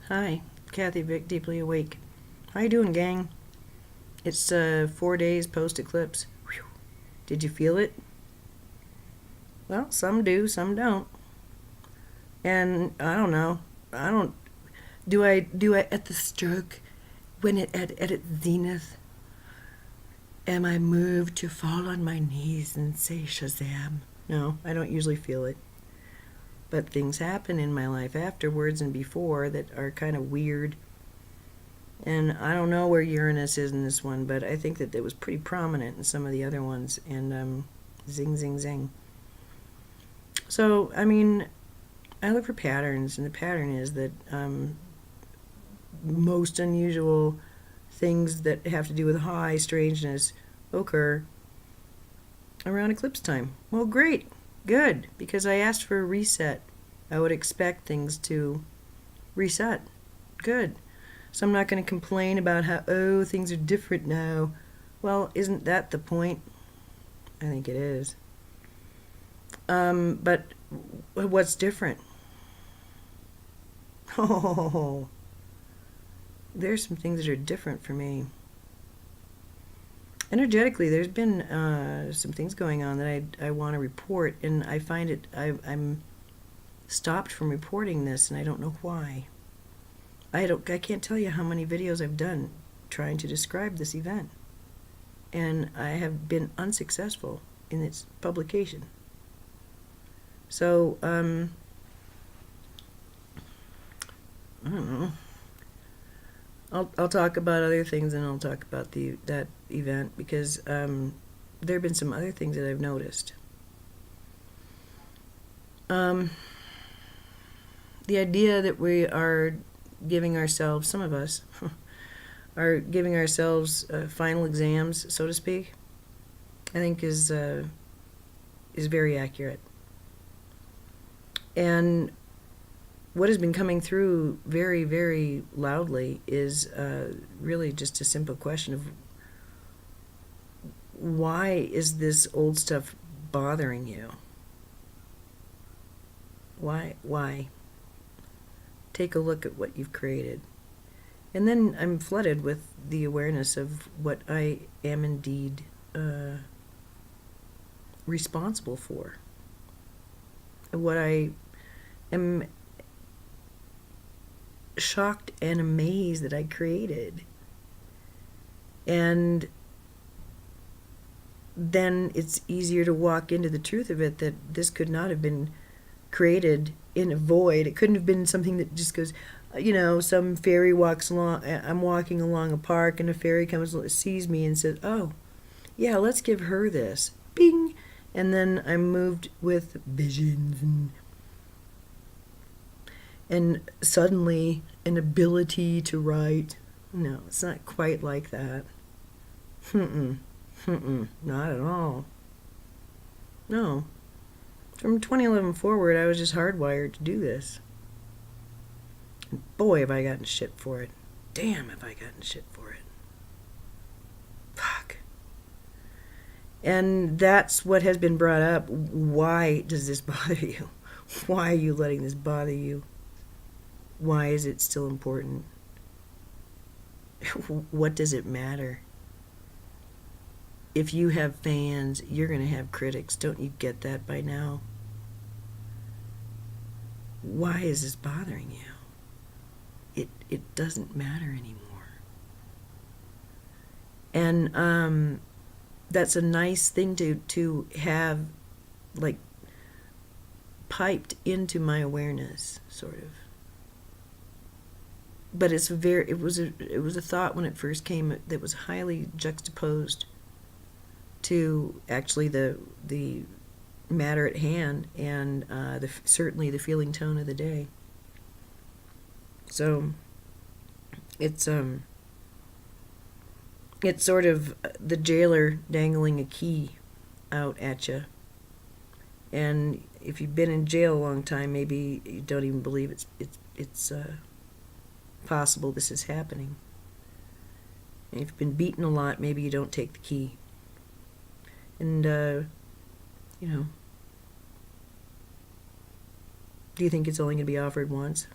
Hi, Kathy Vick, Deeply Awake. How you doing, gang? It's 4 days post-eclipse. Whew. Did you feel it? Well, some do, some don't. And I don't know. I don't. Do I at the stroke when at its zenith? Am I moved to fall on my knees and say Shazam? No, I don't usually feel it. But things happen in my life afterwards and before that are kind of weird. And I don't know where Uranus is in this one, but I think that it was pretty prominent in some of the other ones. And zing, zing, zing. So, I mean, I look for patterns, and the pattern is that most unusual things that have to do with high strangeness occur around eclipse time. Well, great, good, because I asked for a reset. I would expect things to reset. Good. So I'm not going to complain about how, oh, things are different now. Well, isn't that the point? I think it is. But what's different? Oh, there's some things that are different for me. Energetically, there's been some things going on that I want to report, and I find it, I'm stopped from reporting this, and I don't know why. I can't tell you how many videos I've done trying to describe this event, and I have been unsuccessful in its publication. So, I don't know. I'll talk about other things, and I'll talk about that event, because there have been some other things that I've noticed. The idea that we are giving ourselves, some of us, are giving ourselves final exams, so to speak, I think is very accurate. And what has been coming through very, very loudly is really just a simple question of, why is this old stuff bothering you? Why? Take a look at what you've created. And then I'm flooded with the awareness of what I am indeed responsible for. What I am shocked and amazed that I created. And then it's easier to walk into the truth of it, that this could not have been created in a void. It couldn't have been something that just goes, some fairy walks along, I'm walking along a park, and a fairy comes, sees me and says, oh, yeah, let's give her this. Bing! And then I'm moved with visions and suddenly an ability to write. No, it's not quite like that. Not at all. No. From 2011 forward, I was just hardwired to do this. And boy, have I gotten shit for it. Damn, have I gotten shit for it. Fuck. And that's what has been brought up. Why does this bother you? Why are you letting this bother you? Why is it still important? What does it matter? If you have fans, you're going to have critics. Don't you get that by now? Why is this bothering you? It doesn't matter anymore. And that's a nice thing to have, like, piped into my awareness, sort of. But it was a thought when it first came that was highly juxtaposed to actually the matter at hand, and certainly the feeling tone of the day. So it's sort of the jailer dangling a key out at you. And if you've been in jail a long time, maybe you don't even believe it's possible this is happening. And if you've been beaten a lot, maybe you don't take the key. And do you think it's only going to be offered once?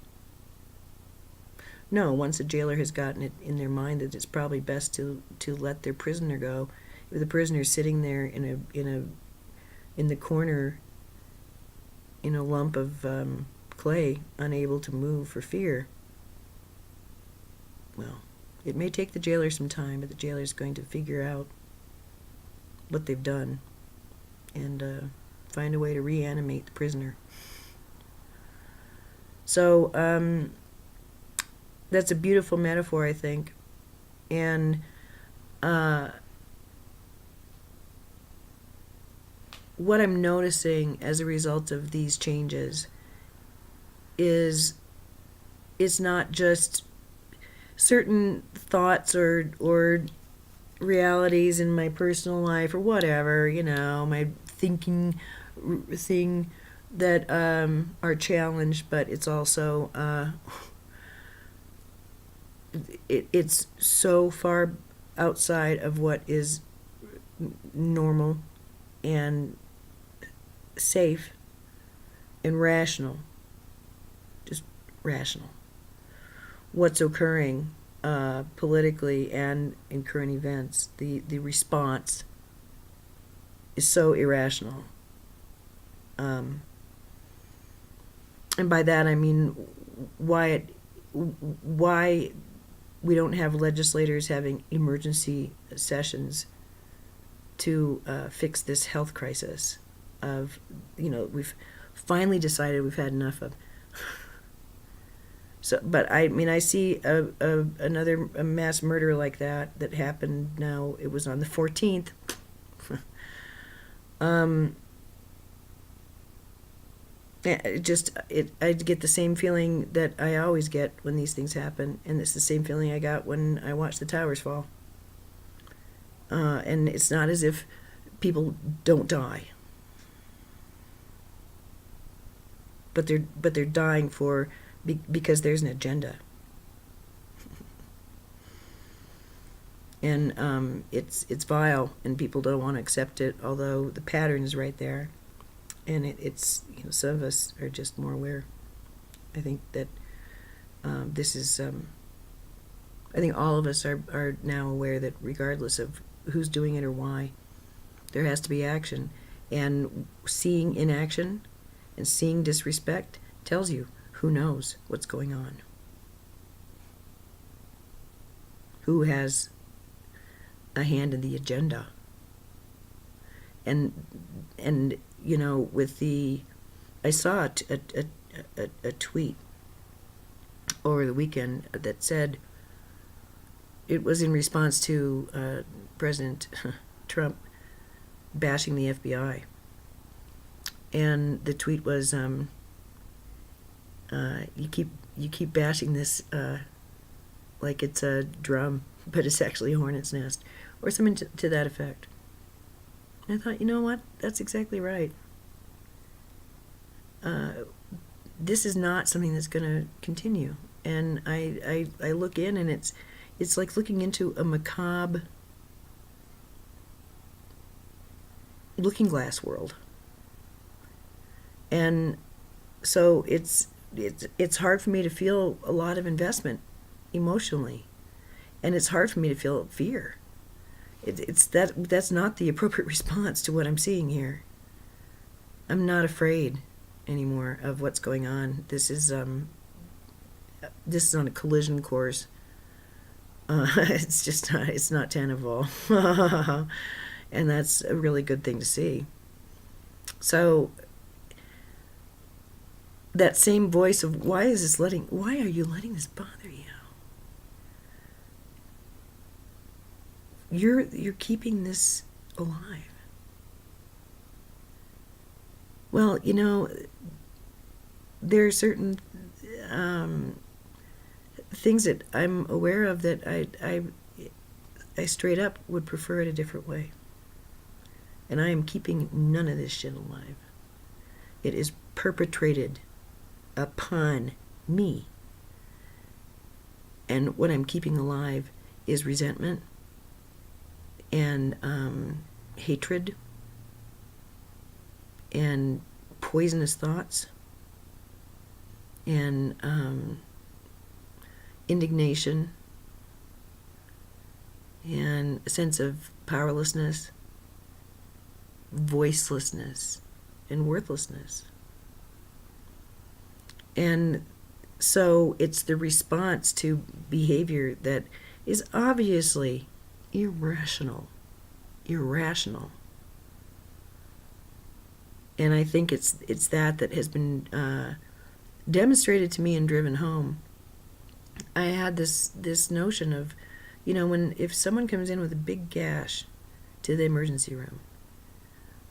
No, once a jailer has gotten it in their mind that it's probably best to let their prisoner go, if the prisoner's sitting there in the corner in a lump of clay, unable to move for fear, well, it may take the jailer some time, but the jailer's going to figure out what they've done and find a way to reanimate the prisoner. So that's a beautiful metaphor, I think. And what I'm noticing as a result of these changes is it's not just certain thoughts or realities in my personal life or whatever, my thinking thing that are challenged, but it's also it's so far outside of what is normal and safe and rational, just rational. What's occurring politically and in current events, the response is so irrational. And by that I mean why we don't have legislators having emergency sessions to fix this health crisis of, we've finally decided we've had enough of. So, but I see another mass murder like that happened now. It was on the 14th. I get the same feeling that I always get when these things happen, and it's the same feeling I got when I watched the towers fall. And it's not as if people don't die, but they're dying because there's an agenda, and it's vile, and people don't want to accept it. Although the pattern is right there. And it's some of us are just more aware. I think that this is, I think all of us are now aware that regardless of who's doing it or why, there has to be action. And seeing inaction and seeing disrespect tells you who knows what's going on. Who has a hand in the agenda. And with I saw a tweet over the weekend that said it was in response to President Trump bashing the FBI, and the tweet was, you keep bashing this like it's a drum, but it's actually a hornet's nest, or something to that effect. And I thought, you know what? That's exactly right. This is not something that's going to continue. And I look in, and it's like looking into a macabre looking glass world. And so it's hard for me to feel a lot of investment emotionally, and it's hard for me to feel fear. That's not the appropriate response to what I'm seeing here. I'm not afraid anymore of what's going on. This is on a collision course. It's not Tennival. And that's a really good thing to see. So that same voice of why are you letting this bother you? You're keeping this alive. Well, there are certain things that I'm aware of that I straight up would prefer it a different way. And I am keeping none of this shit alive. It is perpetrated upon me. And what I'm keeping alive is resentment and hatred and poisonous thoughts and indignation and a sense of powerlessness, voicelessness, and worthlessness. And so it's the response to behavior that is obviously irrational. And I think it's that has been demonstrated to me and driven home. I had this notion of, if someone comes in with a big gash to the emergency room,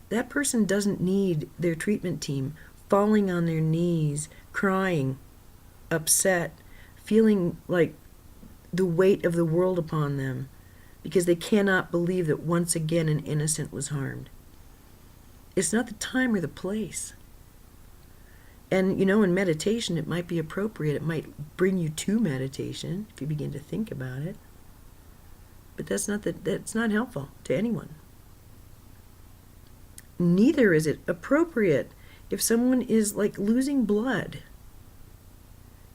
that person doesn't need their treatment team falling on their knees, crying, upset, feeling like the weight of the world upon them because they cannot believe that once again an innocent was harmed. It's not the time or the place. And, in meditation, it might be appropriate. It might bring you to meditation if you begin to think about it. But that's not helpful to anyone. Neither is it appropriate if someone is like losing blood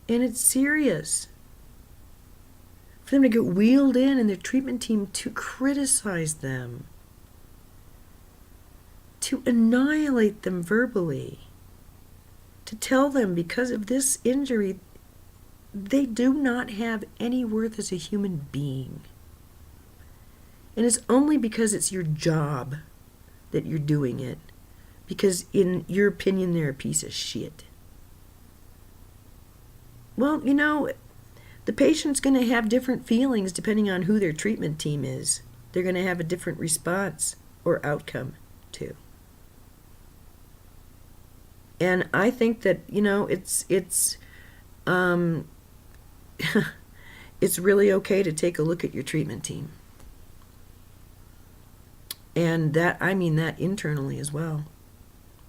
and it's serious, for them to get wheeled in and their treatment team to criticize them, to annihilate them verbally, to tell them because of this injury they do not have any worth as a human being. And it's only because it's your job that you're doing it, because in your opinion they're a piece of shit. Well, the patient's going to have different feelings depending on who their treatment team is. They're going to have a different response or outcome too. And I think that, it's it's really okay to take a look at your treatment team. And I mean that internally as well.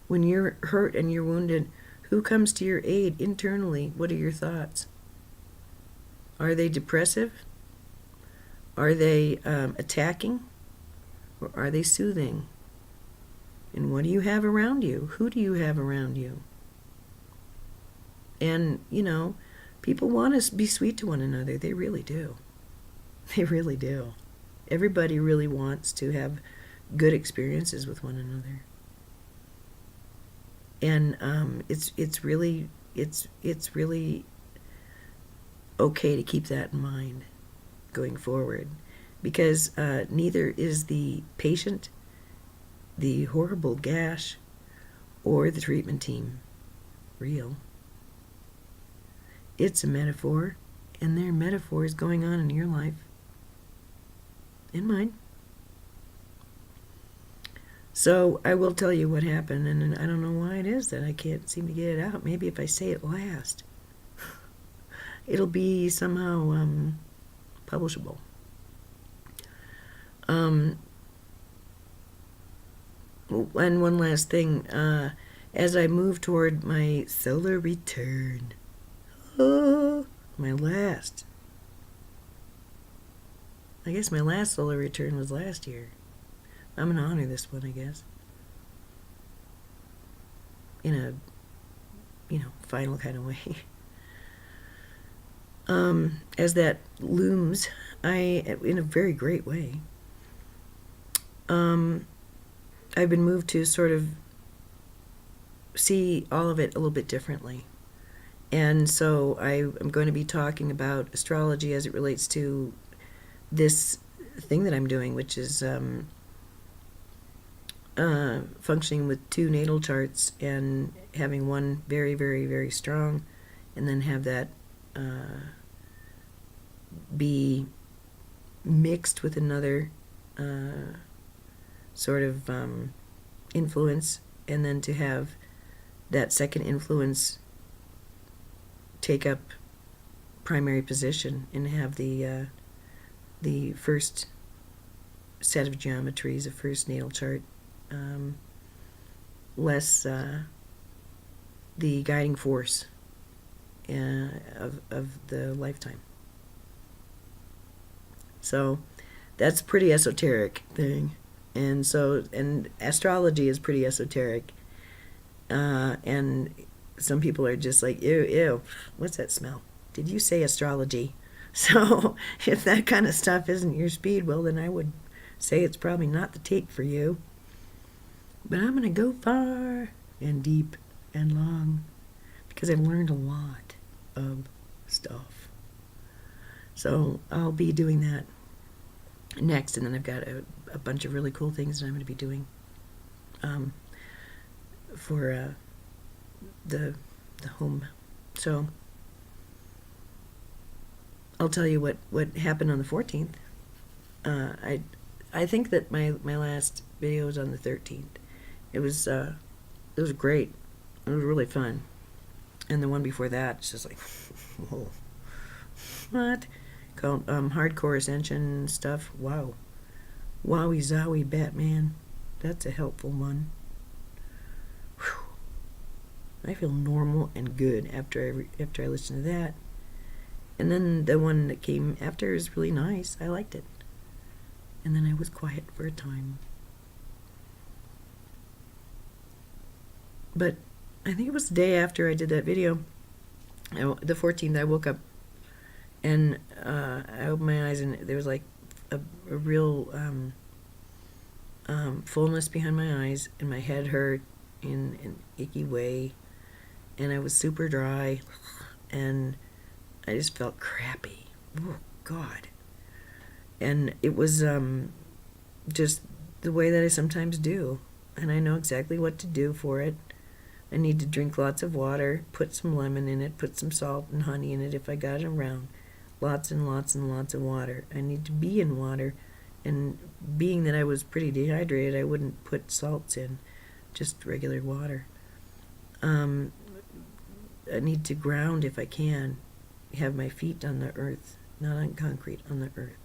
When you're hurt and you're wounded, who comes to your aid internally? What are your thoughts? Are they depressive? Are they attacking? Or are they soothing? And what do you have around you? Who do you have around you? And, people want to be sweet to one another. They really do. They really do. Everybody really wants to have good experiences with one another. And it's really okay to keep that in mind going forward, because neither is the patient, the horrible gash, or the treatment team real. It's a metaphor, and there are metaphors going on in your life, in mine. So I will tell you what happened, and I don't know why it is that I can't seem to get it out. Maybe if I say it last, it'll be somehow publishable. And one last thing, as I move toward my solar return, my last solar return was last year. I'm going to honor this one, I guess, in a, final kind of way. As that looms, in a very great way, I've been moved to sort of see all of it a little bit differently. And so I'm going to be talking about astrology as it relates to this thing that I'm doing, which is functioning with 2 natal charts and having one very, very, very strong, and then have that be mixed with another sort of influence, and then to have that second influence take up primary position and have the first set of geometries, the first natal chart, less the guiding force of the lifetime. So that's a pretty esoteric thing, and astrology is pretty esoteric, and some people are just like, ew, what's that smell? Did you say astrology? So if that kind of stuff isn't your speed, well, then I would say it's probably not the tape for you. But I'm going to go far and deep and long because I've learned a lot of stuff. So I'll be doing that next, and then I've got a bunch of really cool things that I'm going to be doing for the home. So I'll tell you what happened on the 14th. I think that my last video was on the 13th. It was great. It was really fun. And the one before that, it's just like, whoa, what? Called Hardcore Ascension stuff. Wow, wowie zowie Batman. That's a helpful one. Whew. I feel normal and good after I listen to that. And then the one that came after is really nice. I liked it. And then I was quiet for a time. But I think it was the day after I did that video, the 14th, I woke up and I opened my eyes and there was like a real fullness behind my eyes, and my head hurt in an icky way, and I was super dry, and I just felt crappy. Oh, God. And it was just the way that I sometimes do, and I know exactly what to do for it. I need to drink lots of water, put some lemon in it, put some salt and honey in it if I got it around. Lots and lots and lots of water. I need to be in water, and being that I was pretty dehydrated, I wouldn't put salts in, just regular water. I need to ground if I can, have my feet on the earth, not on concrete, on the earth.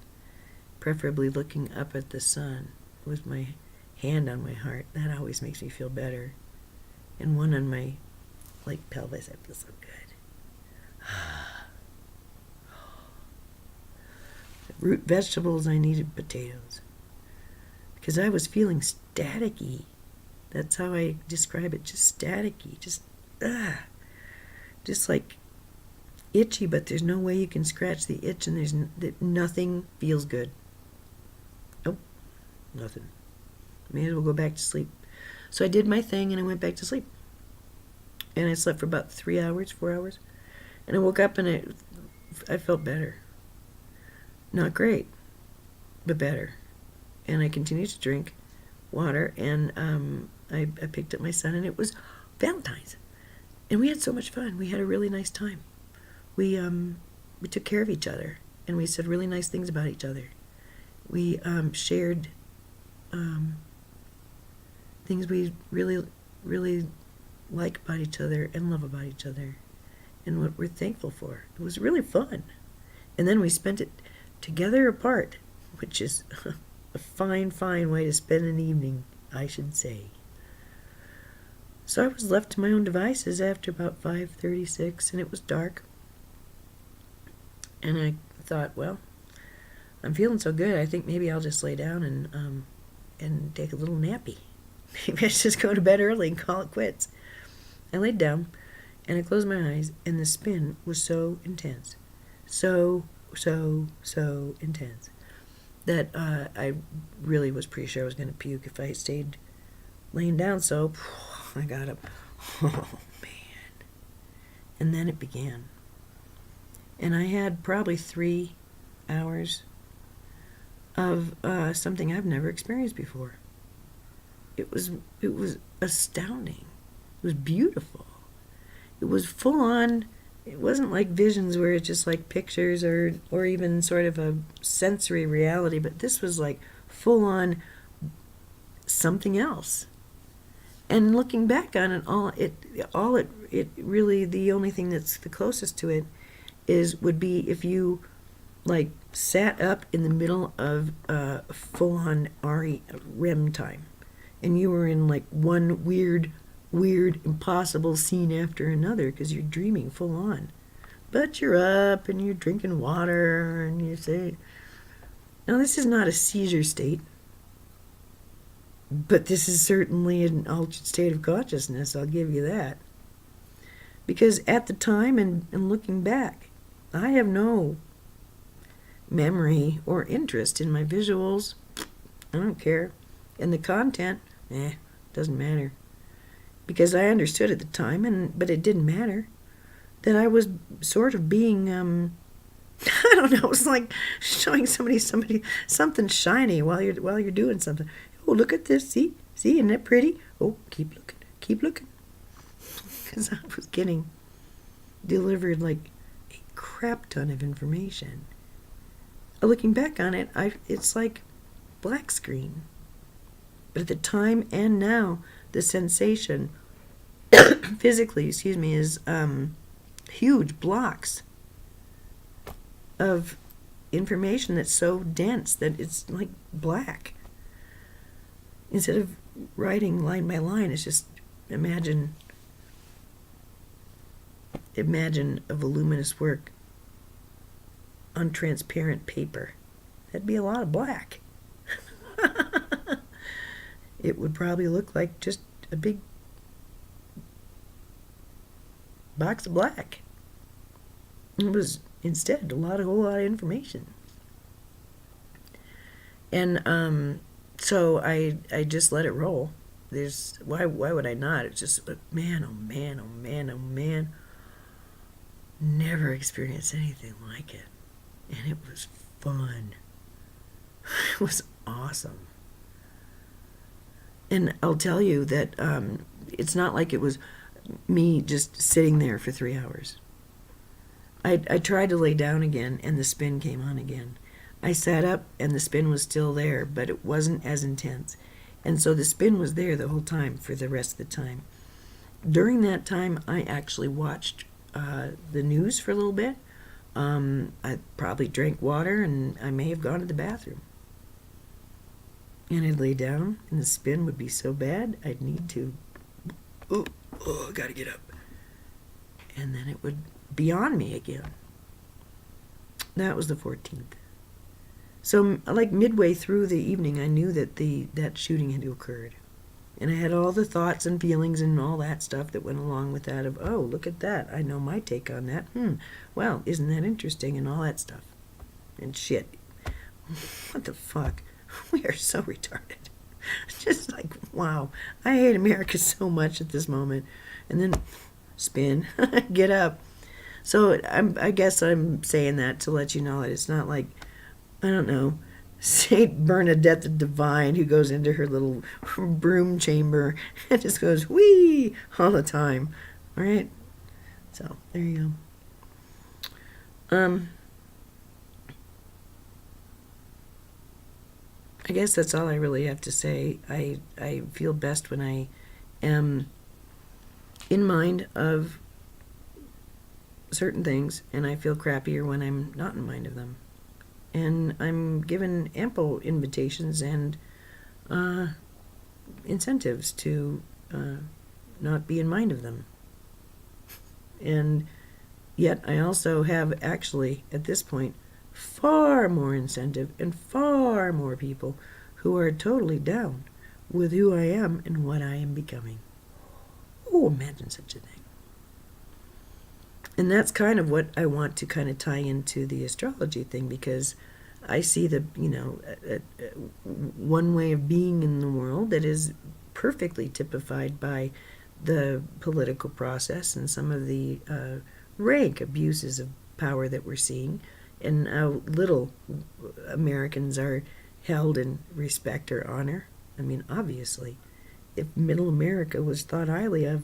Preferably looking up at the sun with my hand on my heart. That always makes me feel better. And one on my pelvis. I feel so good. Root vegetables, I needed potatoes. Because I was feeling staticky. That's how I describe it. Just staticky. Just like itchy, but there's no way you can scratch the itch, and nothing feels good. Nope. Nothing. May as well go back to sleep. So I did my thing and I went back to sleep. And I slept for about 3 hours, 4 hours. And I woke up and I felt better. Not great, but better. And I continued to drink water, and I picked up my son, and it was Valentine's. And we had so much fun. We had a really nice time. We took care of each other, and we said really nice things about each other. We shared things we really, really like about each other and love about each other, and what we're thankful for. It was really fun. And then we spent it together apart, which is a fine, fine way to spend an evening, I should say. So I was left to my own devices after about 5:36, and it was dark. And I thought, well, I'm feeling so good, I think maybe I'll just lay down and take a little nappy. Maybe I should just go to bed early and call it quits. I laid down, and I closed my eyes, and the spin was so intense. So intense that I really was pretty sure I was going to puke if I stayed laying down. So I got up. Oh, man. And then it began. And I had probably 3 hours of something I've never experienced before. It was astounding. It was beautiful. It was full on. It wasn't like visions where it's just like pictures or even sort of a sensory reality, but this was like full on something else. And looking back on it, it really, the only thing that's the closest to it would be if you like sat up in the middle of full on REM time, and you were in like one weird, impossible scene after another because you're dreaming full on. But you're up and you're drinking water and you say, now this is not a seizure state, but this is certainly an altered state of consciousness, I'll give you that. Because at the time and looking back, I have no memory or interest in my visuals. I don't care. And the content, doesn't matter. Because I understood at the time, but it didn't matter. That I was sort of being, I don't know, it's like showing somebody something shiny while you're doing something. Oh, look at this, see, isn't it pretty? Oh, keep looking. Because I was getting delivered like a crap ton of information. Looking back on it, it's like black screen. But at the time and now, the sensation physically, is huge blocks of information that's so dense that it's like black. Instead of writing line by line, it's just imagine a voluminous work on transparent paper. That'd be a lot of black. It would probably look like just a big box of black. It was instead a whole lot of information. And so I just let it roll. Why would I not? It's just man, oh man. Never experienced anything like it. And it was fun. It was awesome. And I'll tell you that it's not like it was me just sitting there for 3 hours. I tried to lay down again, and the spin came on again. I sat up, and the spin was still there, but it wasn't as intense. And so the spin was there the whole time for the rest of the time. During that time, I actually watched the news for a little bit. I probably drank water, and I may have gone to the bathroom. And I'd lay down, and the spin would be so bad, I'd need to, I gotta get up. And then it would be on me again. That was the 14th. So, like midway through the evening, I knew that that shooting had occurred. And I had all the thoughts and feelings and all that stuff that went along with that of, oh, look at that. I know my take on that. Well, isn't that interesting? And all that stuff. And shit. What the fuck? We are so retarded. Just like, wow. I hate America so much at this moment. And then spin. Get up. So I guess I'm saying that to let you know that it's not like, I don't know, Saint Bernadette the Divine who goes into her little broom chamber and just goes, wee, all the time. All right? So, there you go. I guess that's all I really have to say. I feel best when I am in mind of certain things, and I feel crappier when I'm not in mind of them. And I'm given ample invitations and incentives to not be in mind of them. And yet I also have actually, at this point, far more incentive and far more people who are totally down with who I am and what I am becoming. Oh, imagine such a thing. And that's kind of what I want to kind of tie into the astrology thing, because I see the, one way of being in the world that is perfectly typified by the political process and some of the rank abuses of power that we're seeing, and how little Americans are held in respect or honor. I mean, obviously, if middle America was thought highly of,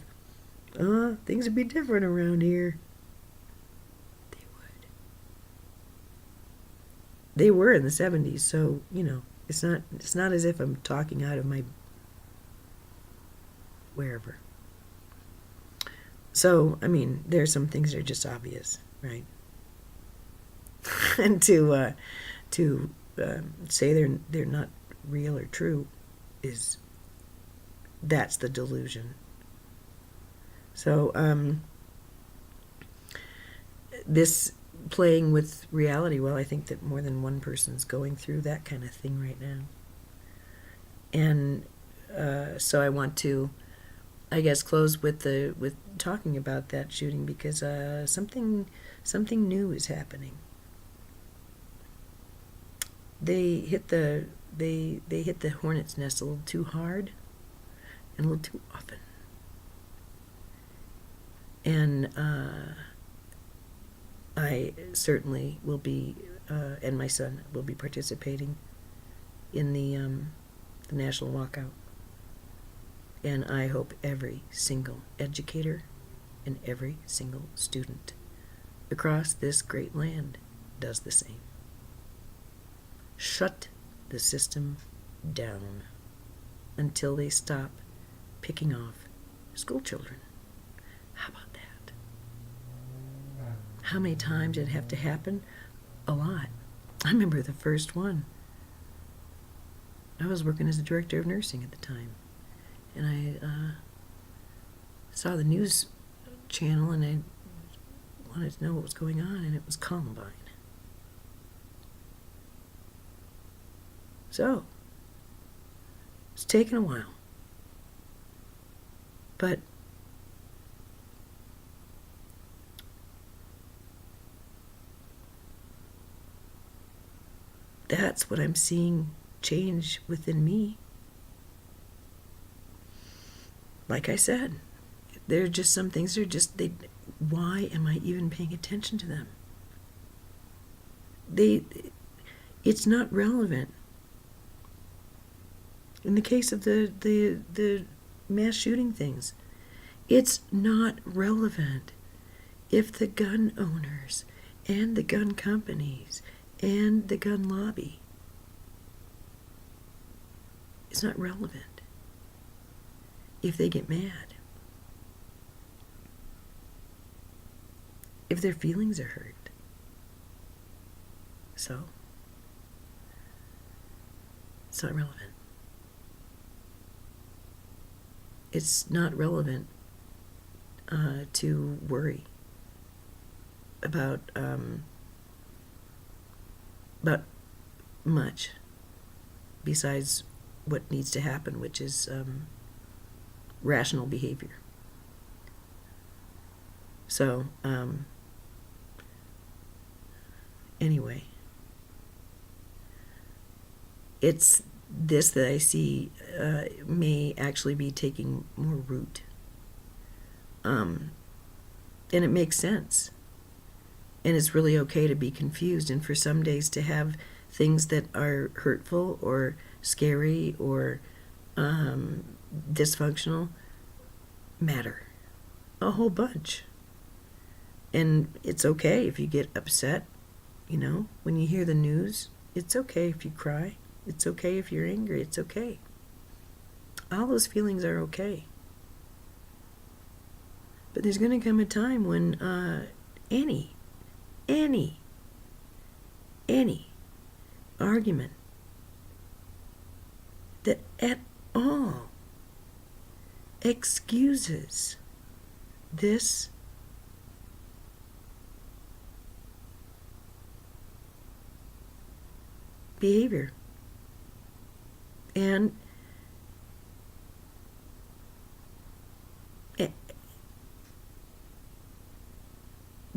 things would be different around here. They would. They were in the 70s, so, it's not as if I'm talking out of my wherever. So, I mean, there are some things that are just obvious, right? And to say they're not real or true that's the delusion. So this playing with reality, well, I think that more than one person's going through that kind of thing right now. And so I want to, I guess, close with talking about that shooting, because something new is happening. they hit the they hit the hornet's nest a little too hard and a little too often. And I certainly will be, and my son will be participating in the national walkout. And I hope every single educator and every single student across this great land does the same. Shut the system down until they stop picking off school children. How about that? How many times did it have to happen? A lot. I remember the first one. I was working as a director of nursing at the time, and I saw the news channel, and I wanted to know what was going on, and it was Columbine. So, it's taken a while, but that's what I'm seeing change within me. Like I said, there are just some things that are just, why am I even paying attention to them? It's not relevant. In the case of the mass shooting things, it's not relevant if the gun owners and the gun companies and the gun lobby, it's not relevant if they get mad, if their feelings are hurt. So, it's not relevant. It's not relevant to worry about much besides what needs to happen, which is rational behavior. So, anyway, it's this that I see may actually be taking more root. And it makes sense. And it's really okay to be confused, and for some days to have things that are hurtful or scary or dysfunctional matter a whole bunch. And it's okay if you get upset, when you hear the news. It's okay if you cry. It's okay if you're angry. It's okay. All those feelings are okay. But there's going to come a time when any argument that at all excuses this behavior. And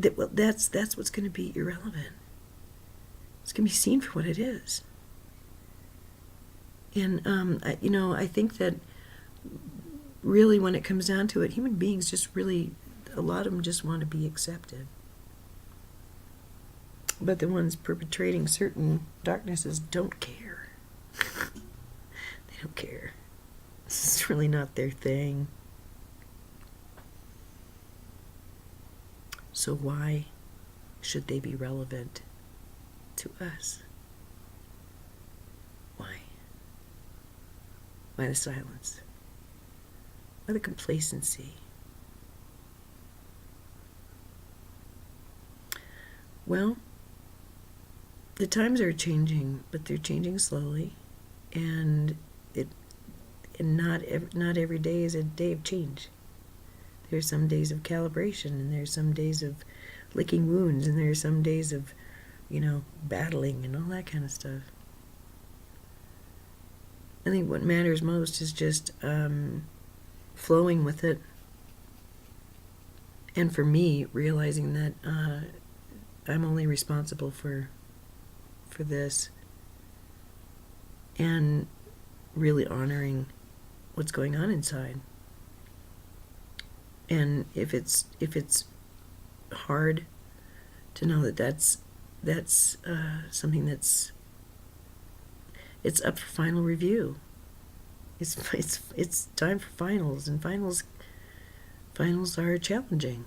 that's what's going to be irrelevant. It's going to be seen for what it is. And I think that really, when it comes down to it, human beings just really, a lot of them just want to be accepted. But the ones perpetrating certain darknesses don't care. They don't care. It's really not their thing. So why should they be relevant to us? Why? Why the silence? Why the complacency? Well, the times are changing, but they're changing slowly, and not every day is a day of change. There's some days of calibration, and there's some days of licking wounds, and there's some days of, battling and all that kind of stuff. I think what matters most is just flowing with it, and for me, realizing that I'm only responsible for this, and really honoring what's going on inside. And if it's hard to know that that's something that's up for final review. It's time for finals, and finals are challenging.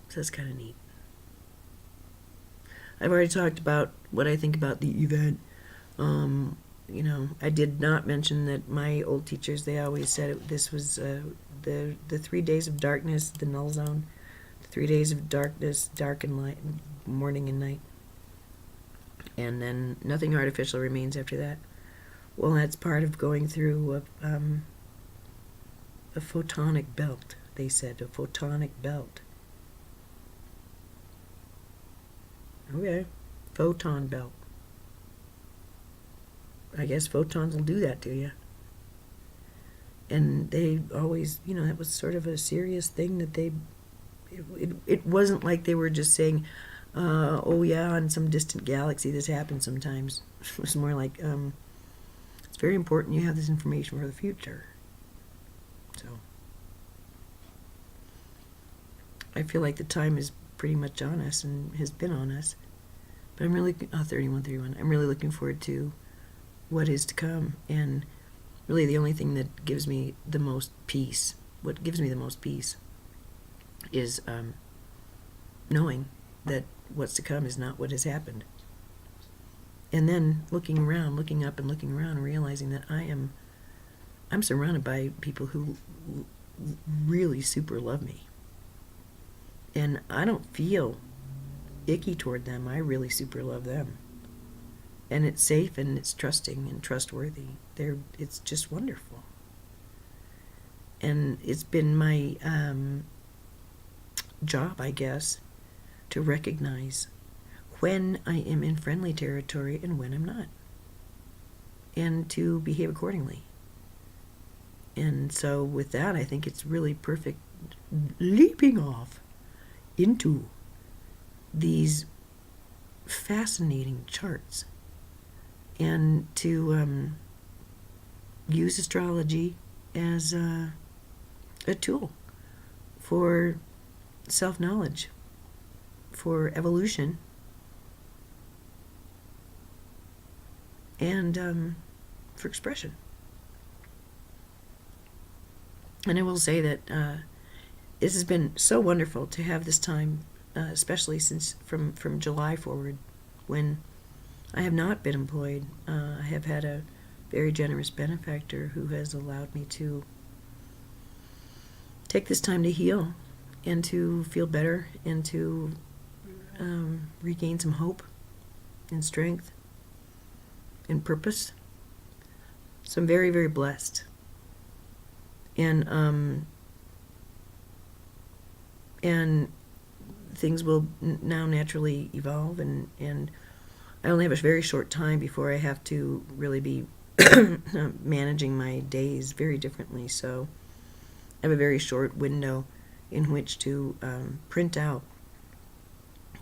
So that's kind of neat. I've already talked about what I think about the event. I did not mention that my old teachers, they always said this was the 3 days of darkness, the null zone, the 3 days of darkness, dark and light, morning and night. And then nothing artificial remains after that. Well, that's part of going through a photonic belt, they said, a photonic belt. Okay, photon belt. I guess photons will do that to you. And they always, that was sort of a serious thing that it wasn't like they were just saying, oh yeah, in some distant galaxy this happens sometimes. It was more like, it's very important you have this information for the future. So I feel like the time is pretty much on us and has been on us. But I'm really, 31. I'm really looking forward to what is to come. And really the only thing that gives me the most peace, what gives me the most peace is knowing that what's to come is not what has happened. And then looking around, looking up and looking around and realizing that I'm surrounded by people who really super love me. And I don't feel icky toward them. I really super love them. And it's safe and it's trusting and trustworthy. It's just wonderful. And it's been my job, I guess, to recognize when I am in friendly territory and when I'm not. And to behave accordingly. And so with that, I think it's really perfect leaping off into these fascinating charts and to use astrology as a tool for self-knowledge, for evolution, and for expression. And I will say that this has been so wonderful to have this time, especially since from July forward, when I have not been employed. I have had a very generous benefactor who has allowed me to take this time to heal and to feel better and to regain some hope and strength and purpose. So I'm very, very blessed. And things will now naturally evolve, and I only have a very short time before I have to really be managing my days very differently. So I have a very short window in which to print out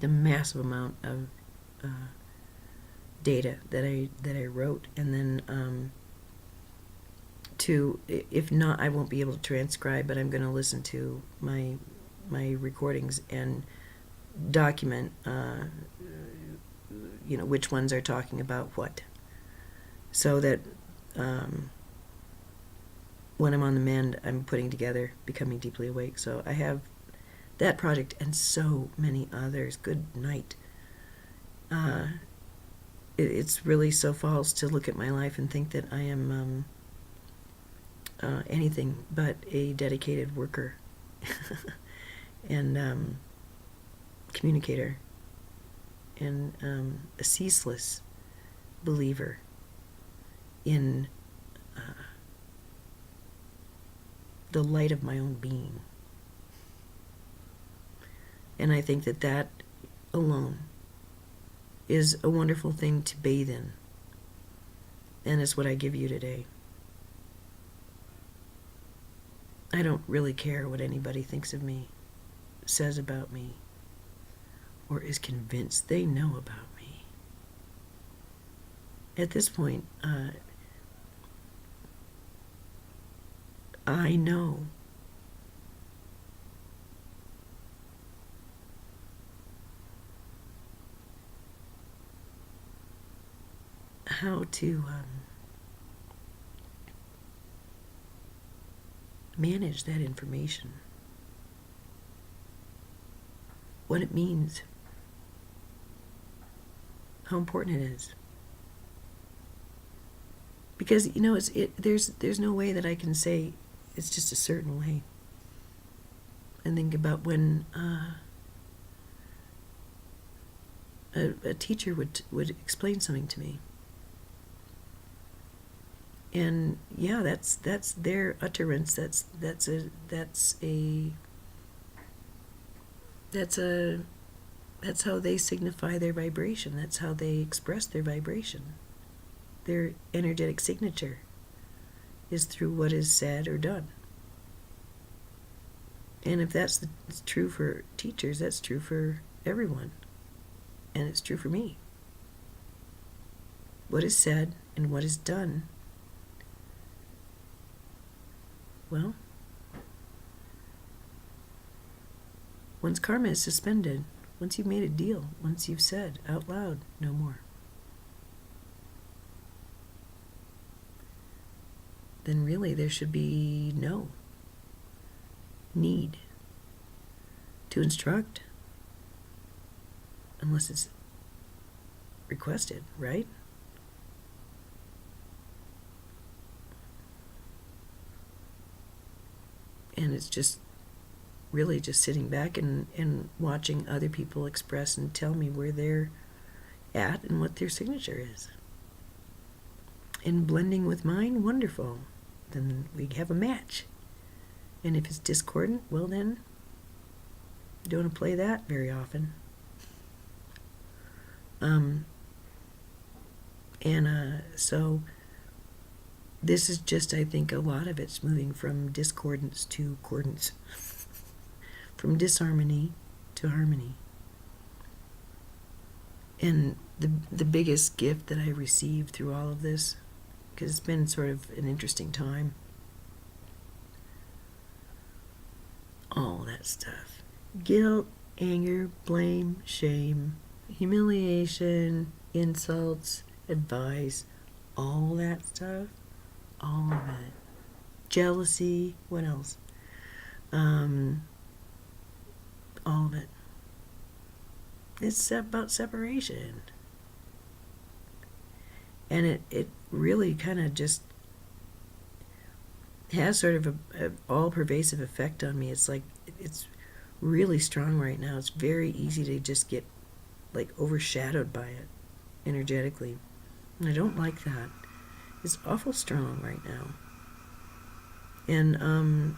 the massive amount of data that I wrote, and then if not, I won't be able to transcribe, but I'm going to listen to my recordings and document which ones are talking about what, so that when I'm on the mend, I'm putting together Becoming Deeply Awake. So I have that project and so many others. Good night. It's really so false to look at my life and think that I am anything but a dedicated worker and communicator and a ceaseless believer in the light of my own being. And I think that alone is a wonderful thing to bathe in. And it's what I give you today. I don't really care what anybody thinks of me, says about me, or is convinced they know about me. at this point, I know how to manage that information, what it means, how important it is. Because there's no way that I can say it's just a certain way. And think about when a teacher would explain something to me, and yeah, that's their utterance. That's how they signify their vibration. That's how they express their vibration. Their energetic signature is through what is said or done. And if that's true for teachers, that's true for everyone. And it's true for me. What is said and what is done, well, once karma is suspended, once you've made a deal, once you've said out loud, no more, then really there should be no need to instruct unless it's requested, right? And it's just really just sitting back and watching other people express and tell me where they're at and what their signature is. And blending with mine, wonderful. Then we have a match. And if it's discordant, well then, don't want to play that very often. So this is just, I think, a lot of it's moving from discordance to accordance, from disharmony to harmony. And the biggest gift that I received through all of this, because it's been sort of an interesting time, all that stuff, guilt, anger, blame, shame, humiliation, insults, advice, all that stuff, all of it, jealousy, what else, all of it, it's about separation. And it really kind of just has sort of a all-pervasive effect on me. It's like it's really strong right now. It's very easy to just get like overshadowed by it energetically. And I don't like that. It's awful strong right now. And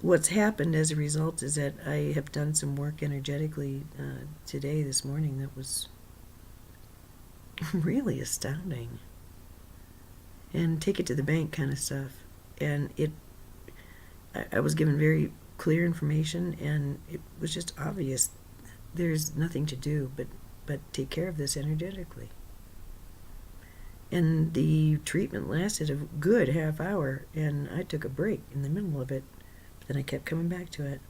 what's happened as a result is that I have done some work energetically this morning that was really astounding. And take it to the bank kind of stuff. And I was given very clear information, and it was just obvious there's nothing to do but take care of this energetically. And the treatment lasted a good half hour, and I took a break in the middle of it, but then I kept coming back to it.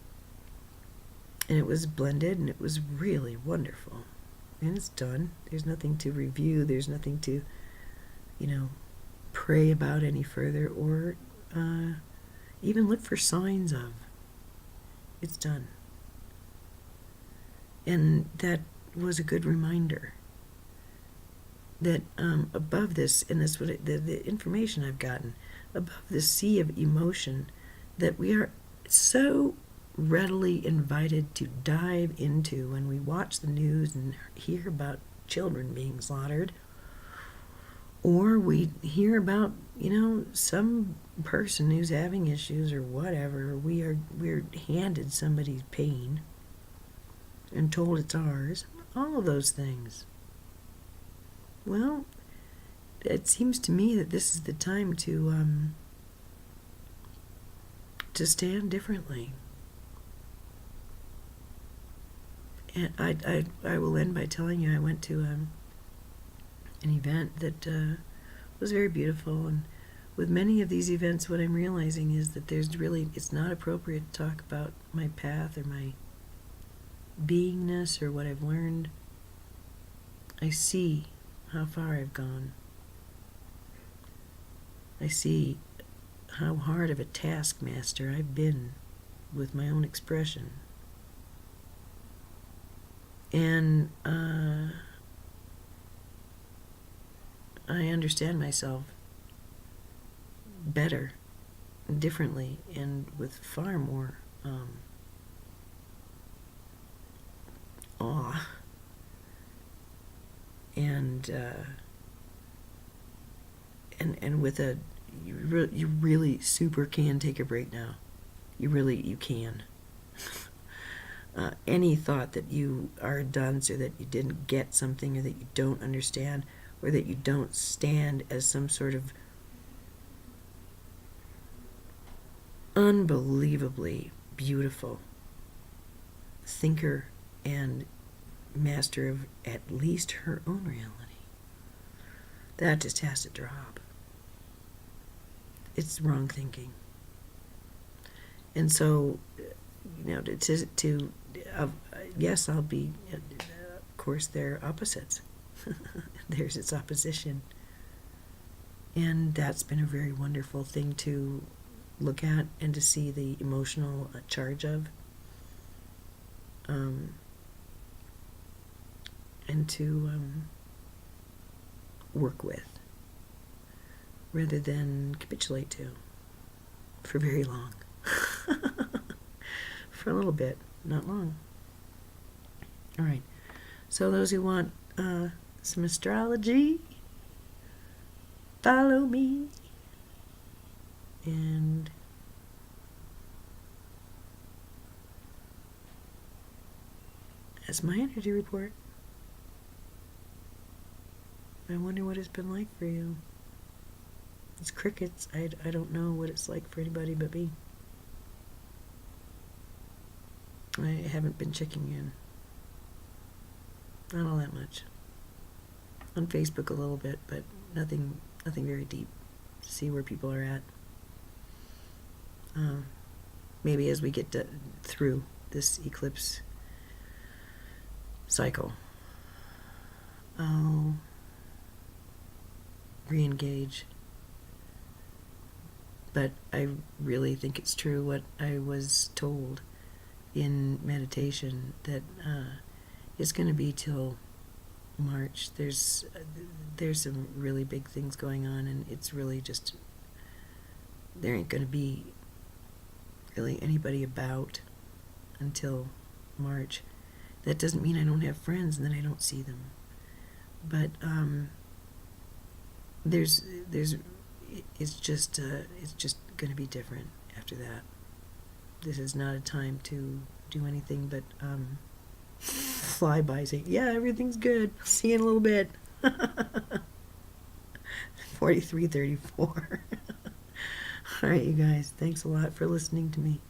And it was blended, and it was really wonderful. And it's done. There's nothing to review. There's nothing to, pray about any further, or even look for signs of. It's done. And that was a good reminder that above this, and that's what the information I've gotten, above this sea of emotion that we are so readily invited to dive into when we watch the news and hear about children being slaughtered, or we hear about some person who's having issues or whatever. We're handed somebody's pain and told it's ours. All of those things. Well, it seems to me that this is the time to stand differently. And I will end by telling you I went to an event that was very beautiful. And with many of these events, what I'm realizing is that it's not appropriate to talk about my path or my beingness or what I've learned. I see how far I've gone. I see how hard of a taskmaster I've been with my own expression. And I understand myself better, differently, and with far more awe. And with you really super can take a break now. You can. Any thought that you are dunce, or that you didn't get something, or that you don't understand, or that you don't stand as some sort of unbelievably beautiful thinker and master of at least her own reality, that just has to drop. It's wrong thinking. And so, yes, I'll be, of course, they're opposites. There's its opposition. And that's been a very wonderful thing to look at and to see the emotional charge of. And to work with, rather than capitulate to, for very long. For a little bit, not long. All right. So those who want some astrology, follow me. And that's my energy report. I wonder what it's been like for you. It's crickets. I don't know what it's like for anybody but me. I haven't been checking in. Not all that much. On Facebook a little bit, but nothing very deep to see where people are at. Maybe as we get through this eclipse cycle, I'll re-engage. But I really think it's true what I was told in meditation, that it's going to be till March. There's some really big things going on, and it's really just, there ain't going to be really anybody about until March. That doesn't mean I don't have friends and that I don't see them, but it's just going to be different after that. This is not a time to do anything but fly by, saying, yeah, everything's good, see you in a little bit. 43:34. All right, you guys, thanks a lot for listening to me.